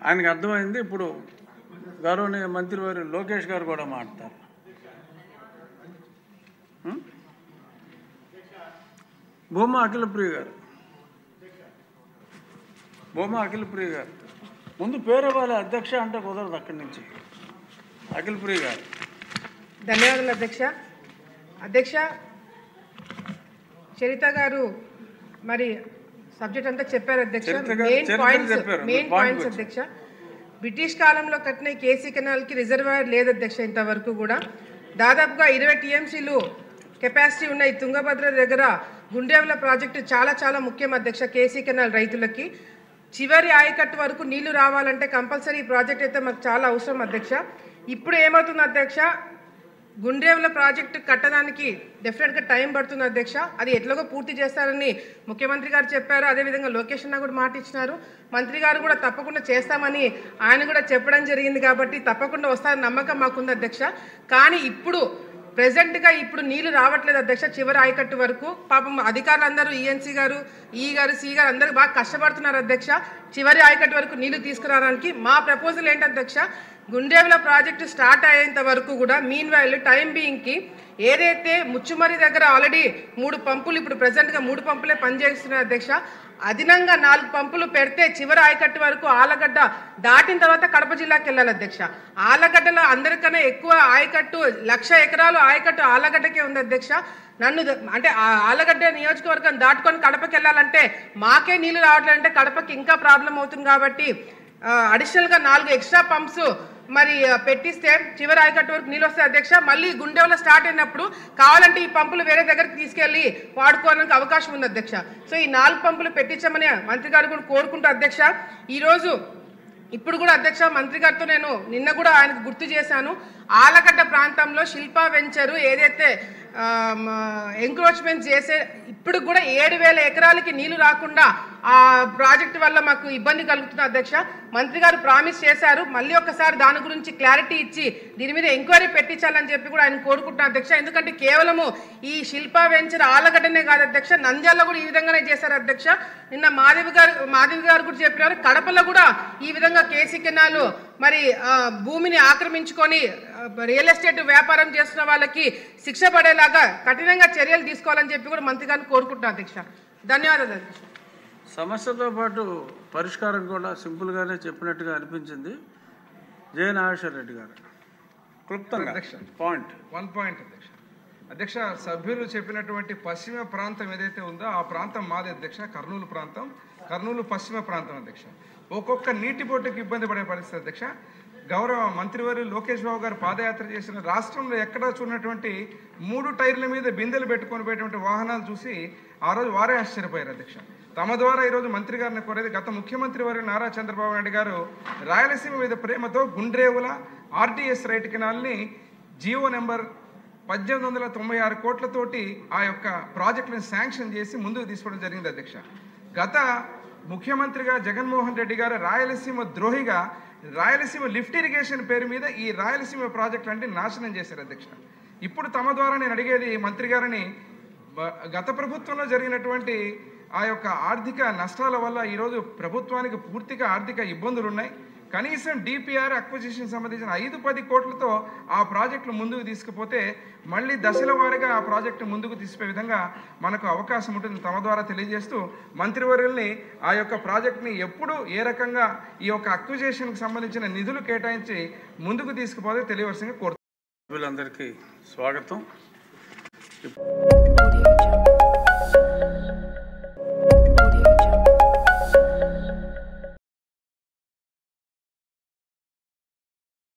ఆయనకు అర్థమైంది. ఇప్పుడు గౌరవనీయ మంత్రివారు లోకేష్ గారు కూడా మాట్లాడతారు. భూమా అఖిలప్రియ గారు ముందు పేరు ఇవ్వాలి. అధ్యక్ష అంటే కుదరదు. అక్కడి నుంచి అఖిలప్రియ గారు. ధన్యవాదాలు అధ్యక్ష. అధ్యక్ష, చరిత గారు మరి సబ్జెక్ట్ అంతా చెప్పారు అధ్యక్ష. మెయిన్ పాయింట్స్ అధ్యక్ష. బ్రిటిష్ కాలంలో కట్టిన కేసీ కెనాల్కి రిజర్వాయర్ లేదు అధ్యక్ష. ఇంతవరకు కూడా దాదాపుగా 20 టీఎంసీలు కెపాసిటీ ఉన్న ఈ తుంగభద్ర దగ్గర గుండెవల ప్రాజెక్టు చాలా ముఖ్యం అధ్యక్ష. కేసీ కెనాల్ రైతులకి చివరి ఆయకట్టు వరకు నీళ్లు రావాలంటే కంపల్సరీ ఈ ప్రాజెక్ట్ అయితే మాకు చాలా అవసరం అధ్యక్ష. ఇప్పుడు ఏమవుతుంది అధ్యక్ష, గుండెవల ప్రాజెక్టు కట్టడానికి డెఫినెట్గా టైం పడుతుంది అధ్యక్ష. అది ఎట్లాగో పూర్తి చేస్తారని ముఖ్యమంత్రి గారు చెప్పారు. అదేవిధంగా లోకేష్ అన్న కూడా మాట ఇచ్చినారు. మంత్రి గారు కూడా తప్పకుండా చేస్తామని ఆయన కూడా చెప్పడం జరిగింది. కాబట్టి తప్పకుండా వస్తారని నమ్మకం మాకుంది అధ్యక్ష. కానీ ఇప్పుడు ప్రెజెంట్గా నీళ్లు రావట్లేదు అధ్యక్ష. చివరి ఆయకట్టు వరకు పాపం అధికారులు అందరూ ఈఎన్సీ గారు, ఈ గారు, సి గారు అందరూ బాగా కష్టపడుతున్నారు అధ్యక్ష. చివరి ఆయకట్టు వరకు నీళ్లు తీసుకురావడానికి మా ప్రపోజల్ ఏంటి అధ్యక్ష, గుండెవల ప్రాజెక్టు స్టార్ట్ అయ్యేంత వరకు కూడా మీన్ వైల్ టైం బీయింగ్కి ఏదైతే ముచ్చుమరి దగ్గర ఆల్రెడీ 3 పంపులు ఇప్పుడు ప్రెజెంట్గా 3 పంపులే పనిచేస్తున్నాయి అధ్యక్ష. అదనంగా 4 పంపులు పెడితే చివరి ఆయకట్టు వరకు ఆలగడ్డ దాటిన తర్వాత కడప జిల్లాకి వెళ్ళాలి అధ్యక్ష. ఆలగడ్డలో అందరికన్నా ఎక్కువ ఆయకట్టు 1,00,000 ఎకరాలు ఆయకట్టు ఆలగడ్డకే ఉంది అధ్యక్ష. అంటే ఆలగడ్డ నియోజకవర్గం దాటుకొని కడపకి వెళ్ళాలంటే మాకే నీళ్లు రావట్లేదంటే కడపకి ఇంకా ప్రాబ్లం అవుతుంది. కాబట్టి అడిషనల్గా 4 ఎక్స్ట్రా పంప్స్ మరి పెట్టిస్తే చివరి ఆయకట్టు వరకు నీళ్ళు వస్తాయి అధ్యక్ష. మళ్ళీ గుండెవల స్టార్ట్ అయినప్పుడు కావాలంటే ఈ పంపులు వేరే దగ్గరికి తీసుకెళ్లి వాడుకోవడానికి అవకాశం ఉంది అధ్యక్ష. సో ఈ 4 పంపులు పెట్టించామని మంత్రి గారు కూడా కోరుకుంటూ అధ్యక్ష. ఇప్పుడు కూడా అధ్యక్ష మంత్రి గారితో నేను నిన్న కూడా ఆయనకు గుర్తు చేశాను. ఆలగడ్డ ప్రాంతంలో శిల్పా వెంచరు ఏదైతే ఎంక్రోచ్మెంట్ చేసే ఇప్పుడు కూడా 7,000 ఎకరాలకి నీళ్లు రాకుండా ఆ ప్రాజెక్టు వల్ల మాకు ఇబ్బంది కలుగుతుంది అధ్యక్ష. మంత్రి గారు ప్రామిస్ చేశారు. మళ్ళీ ఒకసారి దాని గురించి క్లారిటీ ఇచ్చి దీని మీద ఎంక్వైరీ పెట్టించాలని చెప్పి కూడా ఆయన కోరుకుంటున్నాను అధ్యక్ష. ఎందుకంటే కేవలము ఈ శిల్పా వెంచర్ ఆలగడ్డనే కాదు అధ్యక్ష, నంద్యాలలో కూడా ఈ విధంగానే చేశారు అధ్యక్ష. నిన్న మాధవి గారు కూడా చెప్పినారు. కడపలో కూడా ఈ విధంగా కేసీ కెనాల్ మరి భూమిని ఆక్రమించుకొని రియల్ ఎస్టేట్ వ్యాపారం చేస్తున్న వాళ్ళకి శిక్ష పడేలాగా కఠినంగా చర్యలు తీసుకోవాలని చెప్పి కూడా మంత్రి గారిని కోరుకుంటున్నాను అధ్యక్ష. ధన్యవాదాలు అధ్యక్ష. సమస్యతో పాటు పరిష్కారం కూడా సింపుల్గానే చెప్పినట్టుగా అనిపించింది. జయ నాగేశ్వర రెడ్డి గారు క్లుప్తంగా వన్ పాయింట్ అధ్యక్ష, సభ్యులు చెప్పినటువంటి పశ్చిమ ప్రాంతం ఏదైతే ఉందో ఆ ప్రాంతం మాది అధ్యక్ష. కర్నూలు ప్రాంతం, కర్నూలు పశ్చిమ ప్రాంతం అధ్యక్ష. ఒక్కొక్క నీటి బొట్టుకి ఇబ్బంది పడే పరిస్థితి అధ్యక్ష. గౌరవ మంత్రివర్యులు లోకేష్ బాబు గారు పాదయాత్ర చేసిన రాష్ట్రంలో ఎక్కడా చూడనటువంటి 3 టైర్ల మీద బిందెలు పెట్టుకొని పోయేటువంటి వాహనాలు చూసి ఆ రోజు వారే ఆశ్చర్యపోయారు అధ్యక్ష. తమ ద్వారా ఈరోజు మంత్రి గారిని కోరేది, గత ముఖ్యమంత్రి వర్యులు నారా చంద్రబాబు నాయుడు గారు రాయలసీమ మీద ప్రేమతో గుండ్రేవుల ఆర్టీఎస్ రైట్ కెనాల్ని జీవో నెంబర్ 1896 కోట్లతోటి ఆ యొక్క ప్రాజెక్టులను శాంక్షన్ చేసి ముందుకు తీసుకోవడం జరిగింది అధ్యక్ష. గత ముఖ్యమంత్రిగా జగన్మోహన్ రెడ్డి గారు రాయలసీమ ద్రోహిగా రాయలసీమ లిఫ్ట్ ఇరిగేషన్ పేరు మీద ఈ రాయలసీమ ప్రాజెక్టులన్నీ నాశనం చేశారు అధ్యక్ష. ఇప్పుడు తమ ద్వారా నేను అడిగేది మంత్రి గారిని, గత ప్రభుత్వంలో జరిగినటువంటి ఆ యొక్క ఆర్థిక నష్టాల వల్ల ఈరోజు ప్రభుత్వానికి పూర్తిగా ఆర్థిక ఇబ్బందులు ఉన్నాయి. కనీసం డిపిఆర్ అక్విజిషన్ సంబంధించిన 5-10 కోట్లతో ఆ ప్రాజెక్టులు ముందుకు తీసుకుపోతే మళ్ళీ దశల వారీగా ఆ ప్రాజెక్టు ముందుకు తీసుకునే విధంగా మనకు అవకాశం ఉంటుంది తమ ద్వారా తెలియజేస్తూ మంత్రివర్యుల్ని ఆ యొక్క ప్రాజెక్టుని ఎప్పుడు ఏ రకంగా ఈ యొక్క అక్విజిషన్కి సంబంధించిన నిధులు కేటాయించి ముందుకు తీసుకుపోతే తెలియవలసిందిగా కోరుతున్నాను. వీళ్ళందరికీ స్వాగతం.